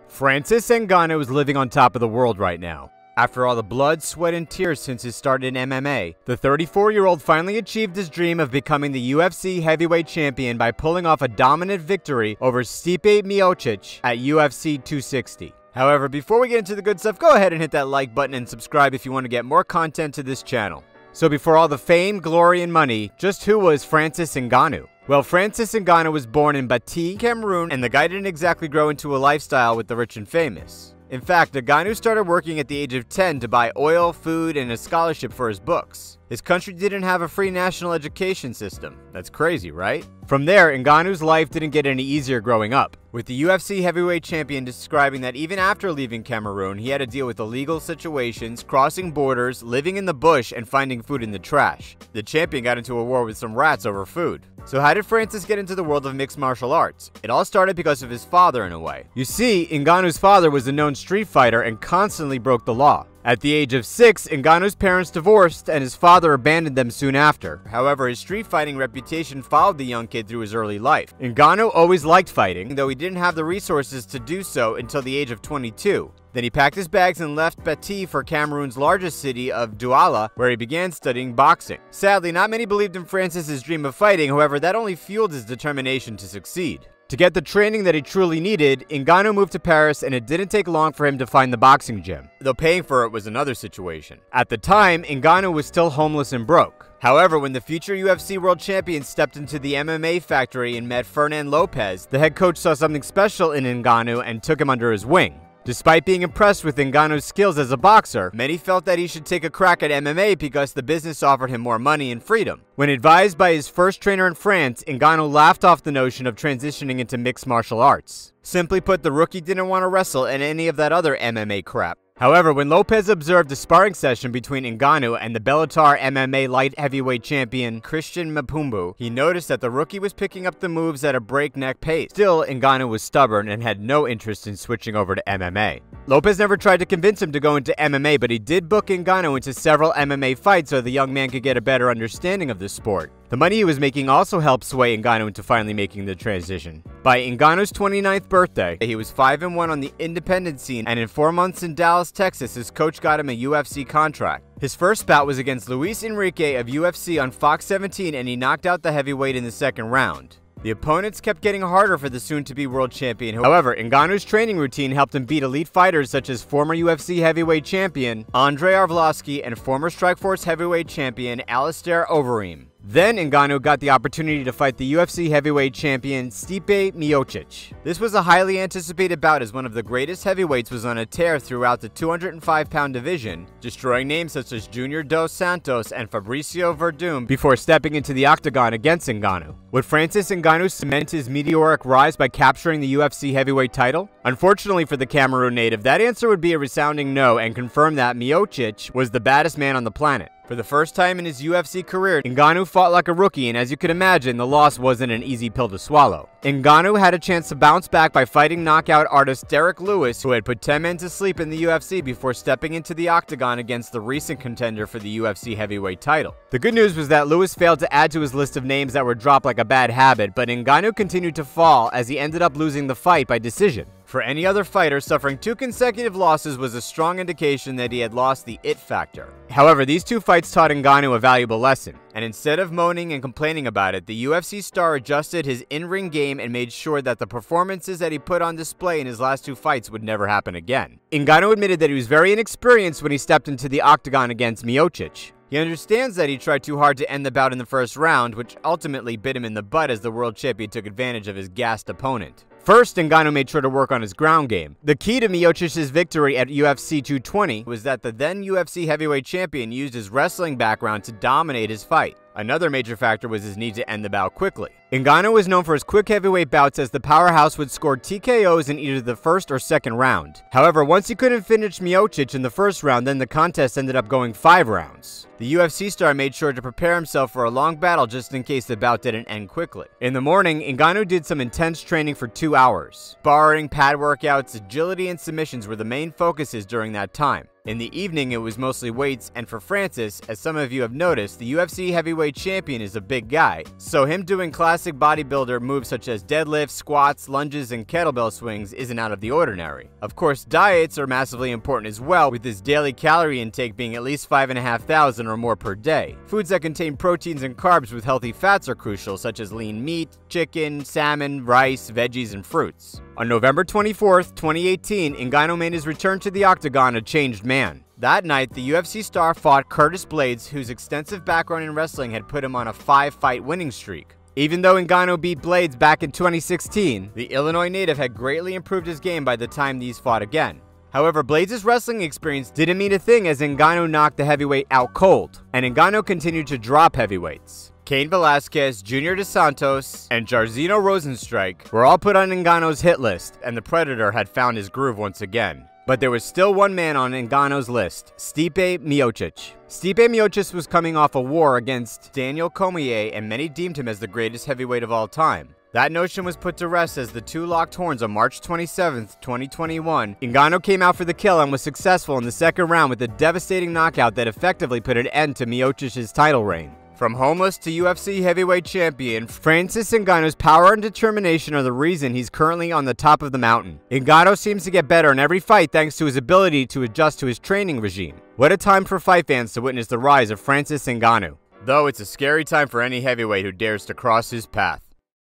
Francis Ngannou is living on top of the world right now. After all the blood, sweat, and tears since his start in MMA, the 34-year-old finally achieved his dream of becoming the UFC heavyweight champion by pulling off a dominant victory over Stipe Miocic at UFC 260. However, before we get into the good stuff, go ahead and hit that like button and subscribe if you want to get more content to this channel. So before all the fame, glory, and money, just who was Francis Ngannou? Well, Francis Ngannou was born in Bati, Cameroon, and the guy didn't exactly grow into a lifestyle with the rich and famous. In fact, Ngannou started working at the age of 10 to buy oil, food, and a scholarship for his books. His country didn't have a free national education system. That's crazy, right? From there, Ngannou's life didn't get any easier growing up, with the UFC heavyweight champion describing that even after leaving Cameroon, he had to deal with illegal situations, crossing borders, living in the bush, and finding food in the trash. The champion got into a war with some rats over food. So how did Francis get into the world of mixed martial arts? It all started because of his father in a way. You see, Ngannou's father was a known street fighter and constantly broke the law. At the age of 6, Ngannou's parents divorced and his father abandoned them soon after. However, his street fighting reputation followed the young kid through his early life. Ngannou always liked fighting, though he didn't have the resources to do so until the age of 22. Then he packed his bags and left Bati for Cameroon's largest city of Douala, where he began studying boxing. Sadly, not many believed in Francis's dream of fighting, however, that only fueled his determination to succeed. To get the training that he truly needed, Ngannou moved to Paris, and it didn't take long for him to find the boxing gym, though paying for it was another situation. At the time, Ngannou was still homeless and broke. However, when the future UFC world champion stepped into the MMA factory and met Fernand Lopez, the head coach saw something special in Ngannou and took him under his wing. Despite being impressed with Ngannou's skills as a boxer, many felt that he should take a crack at MMA because the business offered him more money and freedom. When advised by his first trainer in France, Ngannou laughed off the notion of transitioning into mixed martial arts. Simply put, the rookie didn't want to wrestle in any of that other MMA crap. However, when Lopez observed a sparring session between Ngannou and the Bellator MMA light heavyweight champion Christian Mapumbu, he noticed that the rookie was picking up the moves at a breakneck pace. Still, Ngannou was stubborn and had no interest in switching over to MMA. Lopez never tried to convince him to go into MMA, but he did book Ngannou into several MMA fights so the young man could get a better understanding of the sport. The money he was making also helped sway Ngannou into finally making the transition. By Ngannou's 29th birthday, he was 5-1 on the independent scene, and in 4 months in Dallas, Texas, his coach got him a UFC contract. His first bout was against Luis Enrique of UFC on Fox 17, and he knocked out the heavyweight in the second round. The opponents kept getting harder for the soon-to-be world champion. However, Ngannou's training routine helped him beat elite fighters such as former UFC heavyweight champion Andrei Arlovski and former Strikeforce heavyweight champion Alistair Overeem. Then Ngannou got the opportunity to fight the UFC heavyweight champion Stipe Miocic. This was a highly anticipated bout as one of the greatest heavyweights was on a tear throughout the 205-pound division, destroying names such as Junior Dos Santos and Fabricio Verdum before stepping into the octagon against Ngannou. Would Francis Ngannou cement his meteoric rise by capturing the UFC heavyweight title? Unfortunately for the Cameroon native, that answer would be a resounding no and confirm that Miocic was the baddest man on the planet. For the first time in his UFC career, Ngannou fought like a rookie, and as you can imagine, the loss wasn't an easy pill to swallow. Ngannou had a chance to bounce back by fighting knockout artist Derek Lewis, who had put 10 men to sleep in the UFC before stepping into the octagon against the recent contender for the UFC heavyweight title. The good news was that Lewis failed to add to his list of names that were dropped like a bad habit, but Ngannou continued to fall as he ended up losing the fight by decision. For any other fighter, suffering 2 consecutive losses was a strong indication that he had lost the it factor. However, these 2 fights taught Ngannou a valuable lesson, and instead of moaning and complaining about it, the UFC star adjusted his in-ring game and made sure that the performances that he put on display in his last 2 fights would never happen again. Ngannou admitted that he was very inexperienced when he stepped into the octagon against Miocic. He understands that he tried too hard to end the bout in the first round, which ultimately bit him in the butt as the world champion took advantage of his gassed opponent. First, Ngannou made sure to work on his ground game. The key to Miocic's victory at UFC 220 was that the then UFC heavyweight champion used his wrestling background to dominate his fight. Another major factor was his need to end the bout quickly. Ngannou was known for his quick heavyweight bouts as the powerhouse would score TKOs in either the first or second round. However, once he couldn't finish Miocic in the first round, then the contest ended up going 5 rounds. The UFC star made sure to prepare himself for a long battle just in case the bout didn't end quickly. In the morning, Ngannou did some intense training for 2 hours. Sparring, pad workouts, agility, and submissions were the main focuses during that time. In the evening, it was mostly weights, and for Francis, as some of you have noticed, the UFC heavyweight champion is a big guy, so him doing classic bodybuilder moves such as deadlifts, squats, lunges, and kettlebell swings isn't out of the ordinary. Of course, diets are massively important as well, with his daily calorie intake being at least 5,500 or more per day. Foods that contain proteins and carbs with healthy fats are crucial, such as lean meat, chicken, salmon, rice, veggies, and fruits. On November 24th, 2018, Ngannou made his return to the octagon a changed man. That night, the UFC star fought Curtis Blaydes, whose extensive background in wrestling had put him on a 5-fight winning streak. Even though Ngannou beat Blaydes back in 2016, the Illinois native had greatly improved his game by the time these fought again. However, Blaydes' wrestling experience didn't mean a thing as Ngannou knocked the heavyweight out cold, and Ngannou continued to drop heavyweights. Cain Velasquez, Junior Dos Santos, and Jairzinho Rozenstruik were all put on Ngannou's hit list, and the Predator had found his groove once again. But there was still one man on Ngannou's list, Stipe Miocic. Stipe Miocic was coming off a war against Daniel Cormier, and many deemed him as the greatest heavyweight of all time. That notion was put to rest as the two locked horns on March 27, 2021. Ngannou came out for the kill and was successful in the second round with a devastating knockout that effectively put an end to Miocic's title reign. From homeless to UFC heavyweight champion, Francis Ngannou's power and determination are the reason he's currently on the top of the mountain. Ngannou seems to get better in every fight thanks to his ability to adjust to his training regime. What a time for fight fans to witness the rise of Francis Ngannou. Though it's a scary time for any heavyweight who dares to cross his path.